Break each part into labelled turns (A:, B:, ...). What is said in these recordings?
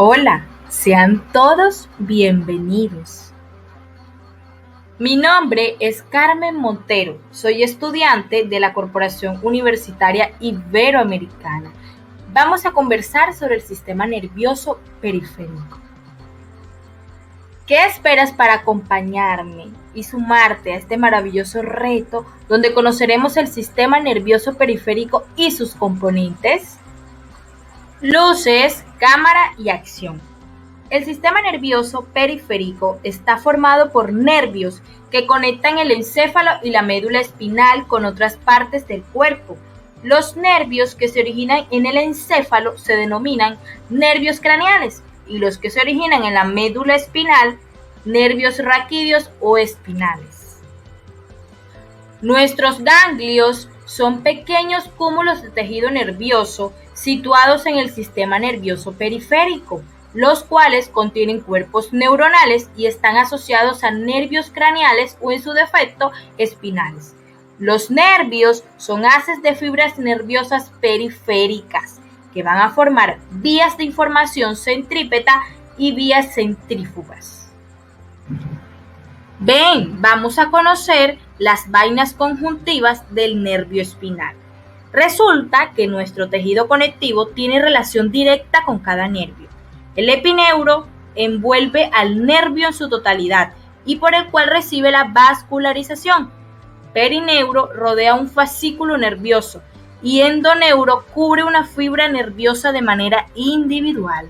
A: Hola, sean todos bienvenidos. Mi nombre es Carmen Montero, soy estudiante de la Corporación Universitaria Iberoamericana. Vamos a conversar sobre el sistema nervioso periférico. ¿Qué esperas para acompañarme y sumarte a este maravilloso reto donde conoceremos el sistema nervioso periférico y sus componentes? Luces, cámara y acción. El sistema nervioso periférico está formado por nervios que conectan el encéfalo y la médula espinal con otras partes del cuerpo. Los nervios que se originan en el encéfalo se denominan nervios craneales y los que se originan en la médula espinal, nervios raquídeos o espinales. Nuestros ganglios son pequeños cúmulos de tejido nervioso situados en el sistema nervioso periférico, los cuales contienen cuerpos neuronales y están asociados a nervios craneales o, en su defecto, espinales. Los nervios son haces de fibras nerviosas periféricas que van a formar vías de información centrípeta y vías centrífugas. Vamos a conocer las vainas conjuntivas del nervio espinal. Resulta que nuestro tejido conectivo tiene relación directa con cada nervio. El epineuro envuelve al nervio en su totalidad y por el cual recibe la vascularización. Perineuro rodea un fascículo nervioso y endoneuro cubre una fibra nerviosa de manera individual.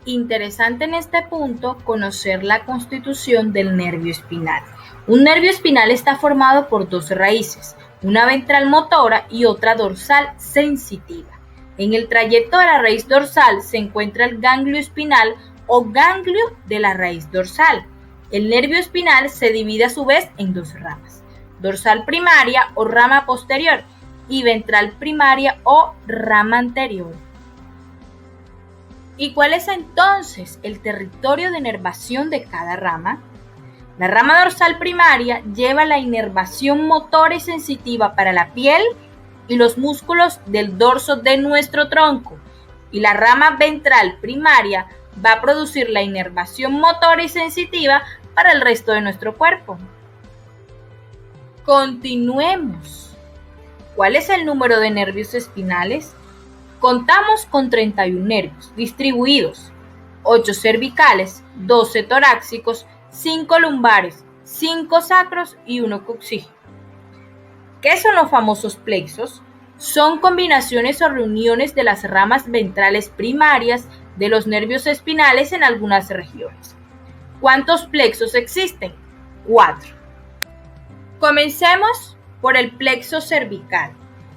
A: Interesante en este punto conocer la constitución del nervio espinal. Un nervio espinal está formado por dos raíces, una ventral motora y otra dorsal sensitiva. En el trayecto de la raíz dorsal se encuentra el ganglio espinal o ganglio de la raíz dorsal. El nervio espinal se divide a su vez en dos ramas, dorsal primaria o rama posterior y ventral primaria o rama anterior. ¿Y cuál es entonces el territorio de inervación de cada rama? La rama dorsal primaria lleva la inervación motora y sensitiva para la piel y los músculos del dorso de nuestro tronco, y la rama ventral primaria va a producir la inervación motora y sensitiva para el resto de nuestro cuerpo. Continuemos. ¿Cuál es el número de nervios espinales? Contamos con 31 nervios distribuidos, 8 cervicales, 12 torácicos, 5 lumbares, 5 sacros y 1 coxígeo. ¿Qué son los famosos plexos? Son combinaciones o reuniones de las ramas ventrales primarias de los nervios espinales en algunas regiones. ¿Cuántos plexos existen? 4. Comencemos por el plexo cervical,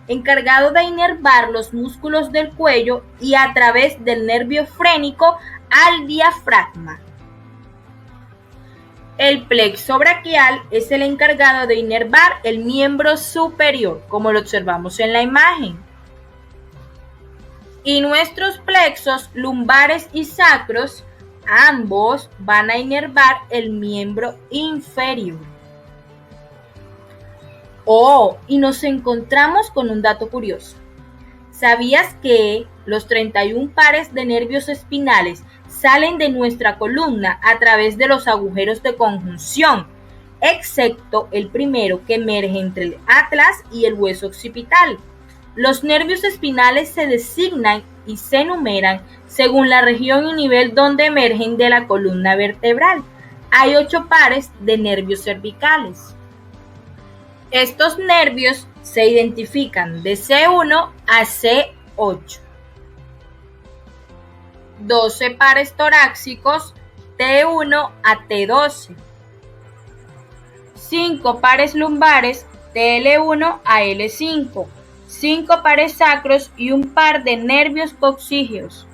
A: encargado de inervar los músculos del cuello y a través del nervio frénico al diafragma. El plexo braquial es el encargado de inervar el miembro superior, como lo observamos en la imagen. Y nuestros plexos lumbares y sacros, ambos van a inervar el miembro inferior. Y nos encontramos con un dato curioso. ¿Sabías que los 31 pares de nervios espinales salen de nuestra columna a través de los agujeros de conjunción, excepto el primero que emerge entre el atlas y el hueso occipital? Los nervios espinales se designan y se enumeran según la región y nivel donde emergen de la columna vertebral. Hay 8 pares de nervios cervicales. Estos nervios se identifican de C1 a C8. 12 pares torácicos T1 a T12. 5 pares lumbares TL1 a L5. 5 pares sacros y un par de nervios coxígeos.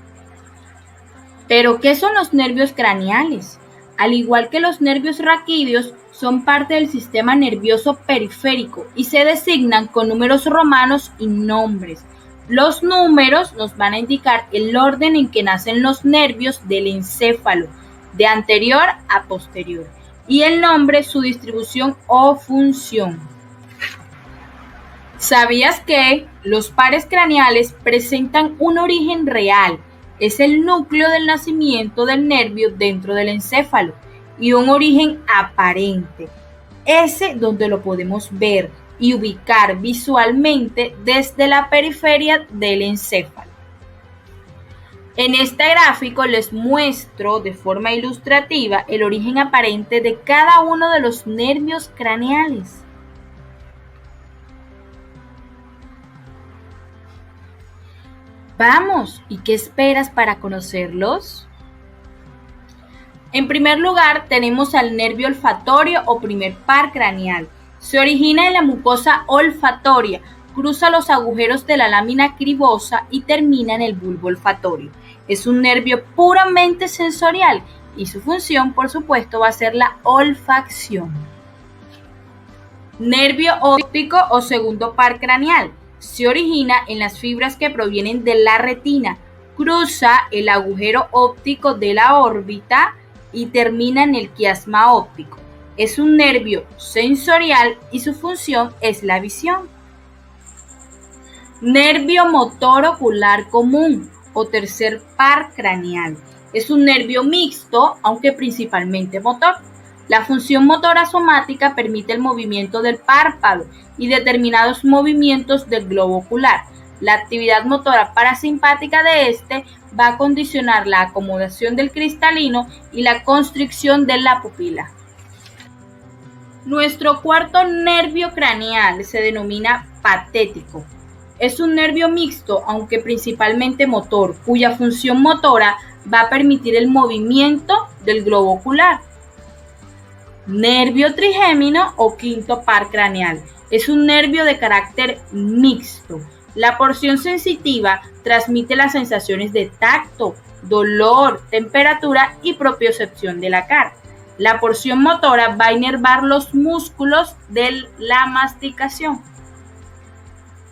A: ¿Pero qué son los nervios craneales? Al igual que los nervios raquídeos, son parte del sistema nervioso periférico y se designan con números romanos y nombres. Los números nos van a indicar el orden en que nacen los nervios del encéfalo, de anterior a posterior, y el nombre su distribución o función. ¿Sabías que los pares craneales presentan un origen real Es el núcleo del nacimiento del nervio dentro del encéfalo y un origen aparente, ese donde lo podemos ver y ubicar visualmente desde la periferia del encéfalo. En este gráfico les muestro de forma ilustrativa el origen aparente de cada uno de los nervios craneales. Vamos, ¿y qué esperas para conocerlos? En primer lugar, tenemos al nervio olfatorio o primer par craneal. Se origina en la mucosa olfatoria, cruza los agujeros de la lámina cribosa y termina en el bulbo olfatorio. Es un nervio puramente sensorial y su función, por supuesto, va a ser la olfacción. Nervio óptico o segundo par craneal. Se origina en las fibras que provienen de la retina, cruza el agujero óptico de la órbita y termina en el quiasma óptico. Es un nervio sensorial y su función es la visión. Nervio motor ocular común o tercer par craneal. Es un nervio mixto, aunque principalmente motor. La función motora somática permite el movimiento del párpado y determinados movimientos del globo ocular. La actividad motora parasimpática de este va a condicionar la acomodación del cristalino y la constricción de la pupila. Nuestro cuarto nervio craneal se denomina patético. Es un nervio mixto, aunque principalmente motor, cuya función motora va a permitir el movimiento del globo ocular. Nervio trigémino o quinto par craneal. Es un nervio de carácter mixto. La porción sensitiva transmite las sensaciones de tacto, dolor, temperatura y propiocepción de la cara. La porción motora va a inervar los músculos de la masticación.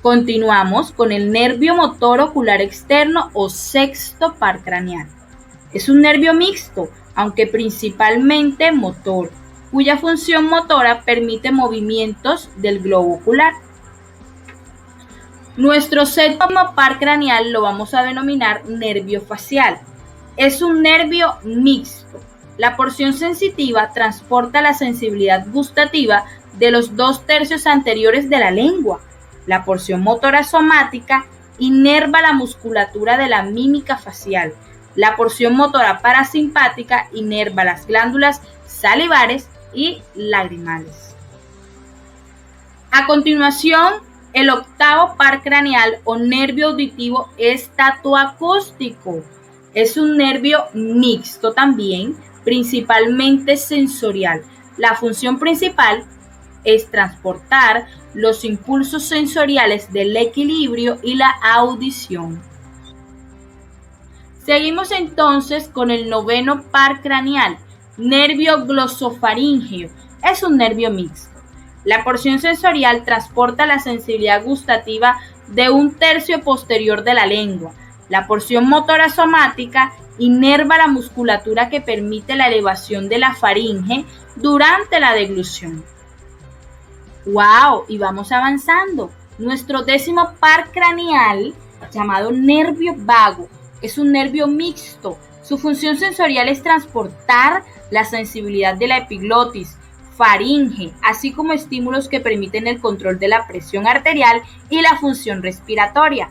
A: Continuamos con el nervio motor ocular externo o sexto par craneal. Es un nervio mixto, aunque principalmente motor, cuya función motora permite movimientos del globo ocular. Nuestro séptimo par craneal lo vamos a denominar nervio facial. Es un nervio mixto. La porción sensitiva transporta la sensibilidad gustativa de los 2/3 anteriores de la lengua. La porción motora somática inerva la musculatura de la mímica facial. La porción motora parasimpática inerva las glándulas salivares y lagrimales. A continuación, el octavo par craneal o nervio auditivo estatoacústico. Es un nervio mixto también, principalmente sensorial. La función principal es transportar los impulsos sensoriales del equilibrio y la audición. Seguimos entonces con el noveno par craneal, nervio glosofaríngeo. Es un nervio mixto. La porción sensorial transporta la sensibilidad gustativa de 1/3 posterior de la lengua. La porción motora somática inerva la musculatura que permite la elevación de la faringe durante la deglución. ¡Wow! Y vamos avanzando. Nuestro décimo par craneal, llamado nervio vago, es un nervio mixto. Su función sensorial es transportar la sensibilidad de la epiglotis, faringe, así como estímulos que permiten el control de la presión arterial y la función respiratoria.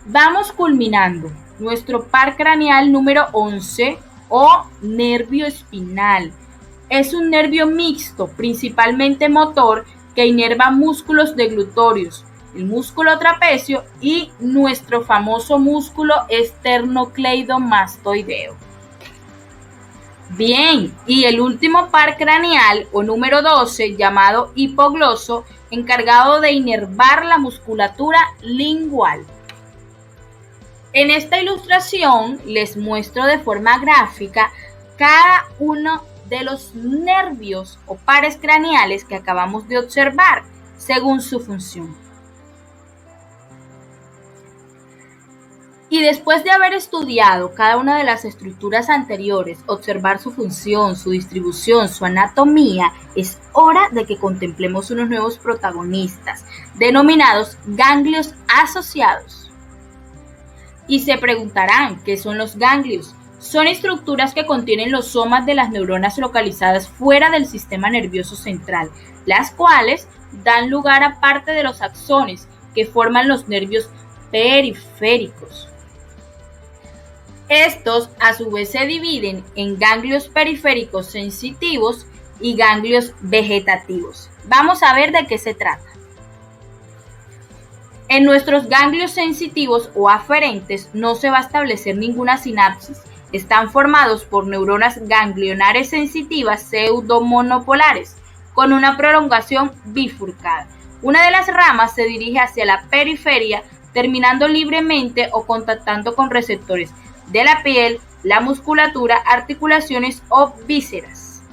A: Vamos culminando. Nuestro par craneal número 11 o nervio espinal. Es un nervio mixto, principalmente motor, que inerva músculos deglutorios, el músculo trapecio y nuestro famoso músculo esternocleidomastoideo. Bien, y el último par craneal o número 12, llamado hipogloso, encargado de inervar la musculatura lingual. En esta ilustración les muestro de forma gráfica cada uno de los nervios o pares craneales que acabamos de observar según su función. Y después de haber estudiado cada una de las estructuras anteriores, observar su función, su distribución, su anatomía, es hora de que contemplemos unos nuevos protagonistas, denominados ganglios asociados. Y se preguntarán, ¿qué son los ganglios? Son estructuras que contienen los somas de las neuronas localizadas fuera del sistema nervioso central, las cuales dan lugar a parte de los axones que forman los nervios periféricos. Estos a su vez se dividen en ganglios periféricos sensitivos y ganglios vegetativos. Vamos a ver de qué se trata. En nuestros ganglios sensitivos o aferentes no se va a establecer ninguna sinapsis. Están formados por neuronas ganglionares sensitivas pseudomonopolares con una prolongación bifurcada. Una de las ramas se dirige hacia la periferia, terminando libremente o contactando con receptores de la piel, la musculatura, articulaciones o vísceras.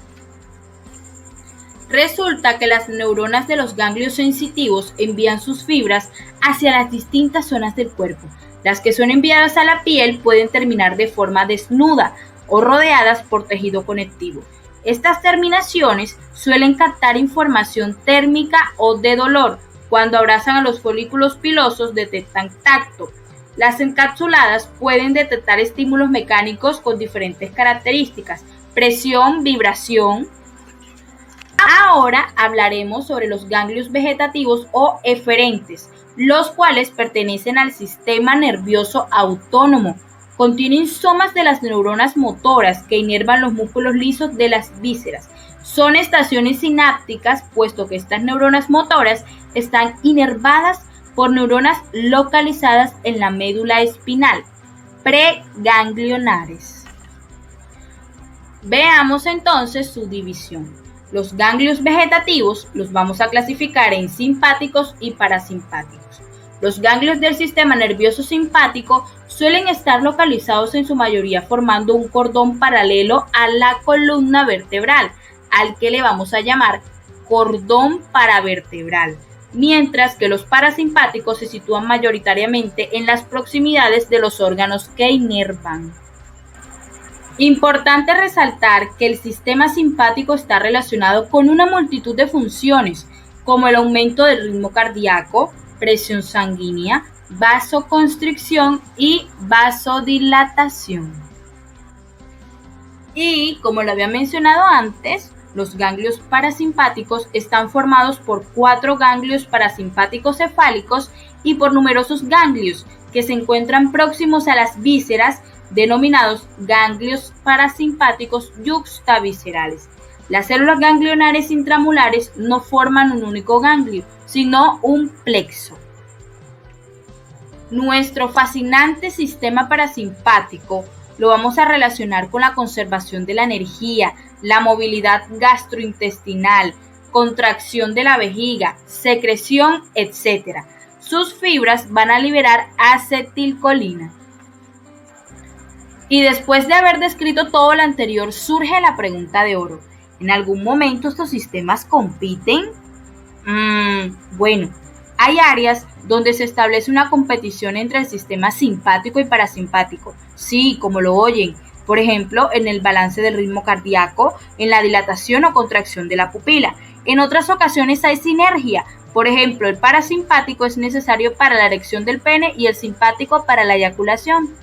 A: Resulta que las neuronas de los ganglios sensitivos envían sus fibras hacia las distintas zonas del cuerpo. Las que son enviadas a la piel pueden terminar de forma desnuda o rodeadas por tejido conectivo. Estas terminaciones suelen captar información térmica o de dolor. Cuando abrazan a los folículos pilosos detectan tacto. Las encapsuladas pueden detectar estímulos mecánicos con diferentes características, presión, vibración. Ahora hablaremos sobre los ganglios vegetativos o eferentes, los cuales pertenecen al sistema nervioso autónomo. Contienen somas de las neuronas motoras que inervan los músculos lisos de las vísceras. Son estaciones sinápticas, puesto que estas neuronas motoras están inervadas por neuronas localizadas en la médula espinal, preganglionares. Veamos entonces su división. Los ganglios vegetativos los vamos a clasificar en simpáticos y parasimpáticos. Los ganglios del sistema nervioso simpático suelen estar localizados en su mayoría formando un cordón paralelo a la columna vertebral, al que le vamos a llamar cordón paravertebral, mientras que los parasimpáticos se sitúan mayoritariamente en las proximidades de los órganos que inervan. Importante resaltar que el sistema simpático está relacionado con una multitud de funciones, como el aumento del ritmo cardíaco, presión sanguínea, vasoconstricción y vasodilatación. Y como lo había mencionado antes, los ganglios parasimpáticos están formados por 4 ganglios parasimpáticos cefálicos y por numerosos ganglios que se encuentran próximos a las vísceras, denominados ganglios parasimpáticos yuxtaviscerales. Las células ganglionares intramulares no forman un único ganglio, sino un plexo. Nuestro fascinante sistema parasimpático lo vamos a relacionar con la conservación de la energía, la movilidad gastrointestinal, contracción de la vejiga, secreción, etc. Sus fibras van a liberar acetilcolina. Y después de haber descrito todo lo anterior, surge la pregunta de oro. ¿En algún momento estos sistemas compiten? Bueno, hay áreas donde se establece una competición entre el sistema simpático y parasimpático. Sí, como lo oyen. Por ejemplo, en el balance del ritmo cardíaco, en la dilatación o contracción de la pupila. En otras ocasiones hay sinergia. Por ejemplo, el parasimpático es necesario para la erección del pene y el simpático para la eyaculación.